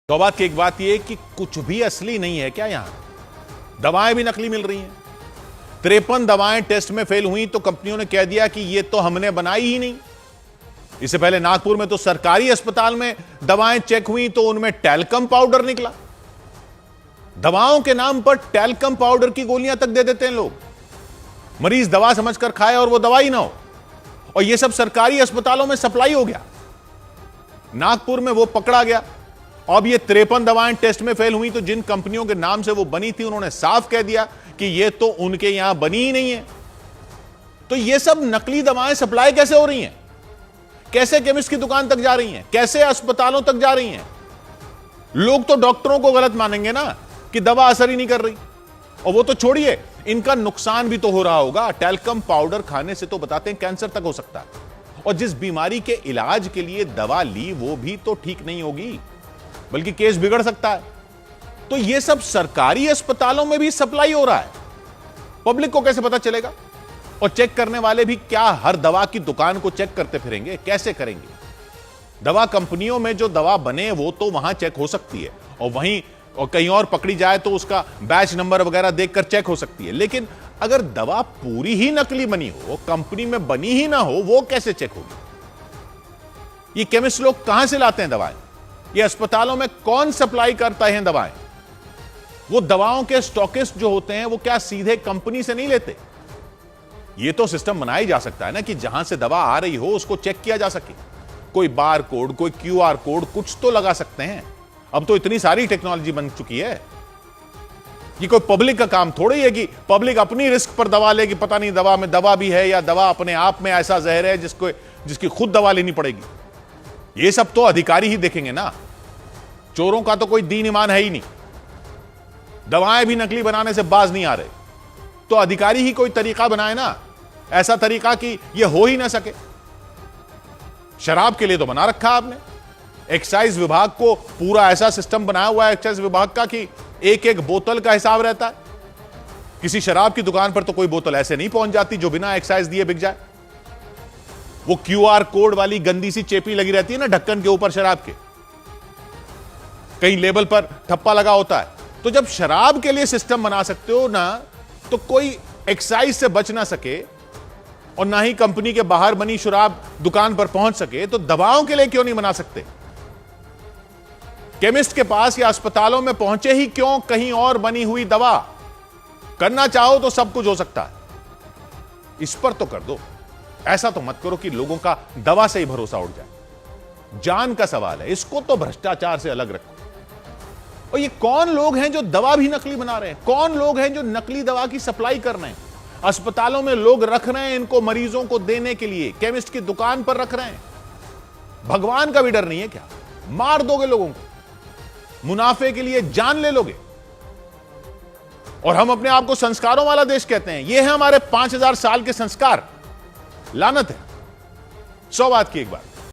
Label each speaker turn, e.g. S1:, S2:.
S1: तो बात की एक बात यह कि कुछ भी असली नहीं है क्या यहां? दवाएं भी नकली मिल रही हैं। 53 दवाएं टेस्ट में फेल हुई तो कंपनियों ने कह दिया कि ये तो हमने बनाई ही नहीं। इससे पहले नागपुर में तो सरकारी अस्पताल में दवाएं चेक हुई तो उनमें टैल्कम पाउडर निकला। दवाओं के नाम पर टैल्कम पाउडर की गोलियां तक दे देते हैं लोग। मरीज दवा समझकर खाए और वो दवाई ना हो, और ये सब सरकारी अस्पतालों में सप्लाई हो गया। नागपुर में वो पकड़ा गया। अब ये 53 दवाएं टेस्ट में फेल हुई तो जिन कंपनियों के नाम से वो बनी थी उन्होंने साफ कह दिया कि ये तो उनके यहां बनी ही नहीं है। तो ये सब नकली दवाएं सप्लाई कैसे हो रही हैं? कैसे केमिस्ट की दुकान तक जा रही हैं? कैसे अस्पतालों तक जा रही हैं? लोग तो डॉक्टरों को गलत मानेंगे ना कि दवा असर ही नहीं कर रही। और वो तो छोड़िए, इनका नुकसान भी तो हो रहा होगा। टैल्कम पाउडर खाने से तो बताते हैं कैंसर तक हो सकता है, और जिस बीमारी के इलाज के लिए दवा ली वो भी तो ठीक नहीं होगी, बल्कि केस बिगड़ सकता है। तो ये सब सरकारी अस्पतालों में भी सप्लाई हो रहा है। पब्लिक को कैसे पता चलेगा? और चेक करने वाले भी क्या हर दवा की दुकान को चेक करते फिरेंगे? कैसे करेंगे? दवा कंपनियों में जो दवा बने वो तो वहां चेक हो सकती है, और वहीं और कहीं और पकड़ी जाए तो उसका बैच नंबर वगैरह देखकर चेक हो सकती है। लेकिन अगर दवा पूरी ही नकली बनी हो, कंपनी में बनी ही ना हो, वो कैसे चेक होगी? ये केमिस्ट लोग कहां से लाते हैं दवाएं? ये अस्पतालों में कौन सप्लाई करता है दवाएं? वो दवाओं के स्टॉकिस्ट जो होते हैं वो क्या सीधे कंपनी से नहीं लेते? ये तो सिस्टम बनाया जा सकता है ना कि जहां से दवा आ रही हो उसको चेक किया जा सके। कोई बार कोड, कोई क्यूआर कोड, कुछ तो लगा सकते हैं। अब तो इतनी सारी टेक्नोलॉजी बन चुकी है। ये कोई पब्लिक का काम थोड़ी है कि पब्लिक अपनी रिस्क पर दवा ले कि पता नहीं दवा में दवा भी है या दवा अपने आप में ऐसा जहर है जिसकी खुद दवा लेनी पड़ेगी। ये सब तो अधिकारी ही देखेंगे ना। चोरों का तो कोई दीन ईमान है ही नहीं। दवाएं भी नकली बनाने से बाज नहीं आ रहे, तो अधिकारी ही कोई तरीका बनाए ना, ऐसा तरीका कि यह हो ही ना सके। शराब के लिए तो बना रखा आपने। एक्साइज विभाग को पूरा ऐसा सिस्टम बनाया हुआ है एक्साइज विभाग का कि एक एक बोतल का हिसाब रहता है। किसी शराब की दुकान पर तो कोई बोतल ऐसे नहीं पहुंच जाती जो बिना एक्साइज दिए बिक जाए। वो क्यूआर कोड वाली गंदी सी चेपी लगी रहती है ना ढक्कन के ऊपर शराब के, कहीं लेबल पर ठप्पा लगा होता है। तो जब शराब के लिए सिस्टम बना सकते हो ना, तो कोई एक्साइज से बच ना सके और ना ही कंपनी के बाहर बनी शराब दुकान पर पहुंच सके, तो दवाओं के लिए क्यों नहीं बना सकते? केमिस्ट के पास या अस्पतालों में पहुंचे ही क्यों कहीं और बनी हुई दवा? करना चाहो तो सब कुछ हो सकता है। इस पर तो कर दो। ऐसा तो मत करो कि लोगों का दवा से ही भरोसा उड़ जाए। जान का सवाल है, इसको तो भ्रष्टाचार से अलग रखो। और ये कौन लोग हैं जो दवा भी नकली बना रहे हैं? कौन लोग हैं जो नकली दवा की सप्लाई कर रहे हैं? अस्पतालों में लोग रख रहे हैं इनको मरीजों को देने के लिए, केमिस्ट की दुकान पर रख रहे हैं। भगवान का भी डर नहीं है क्या? मार दोगे लोगों को, मुनाफे के लिए जान ले लोगे। और हम अपने आप को संस्कारों वाला देश कहते हैं। ये है हमारे 5000 साल के संस्कार। लानत है। 100 बात की एक बात।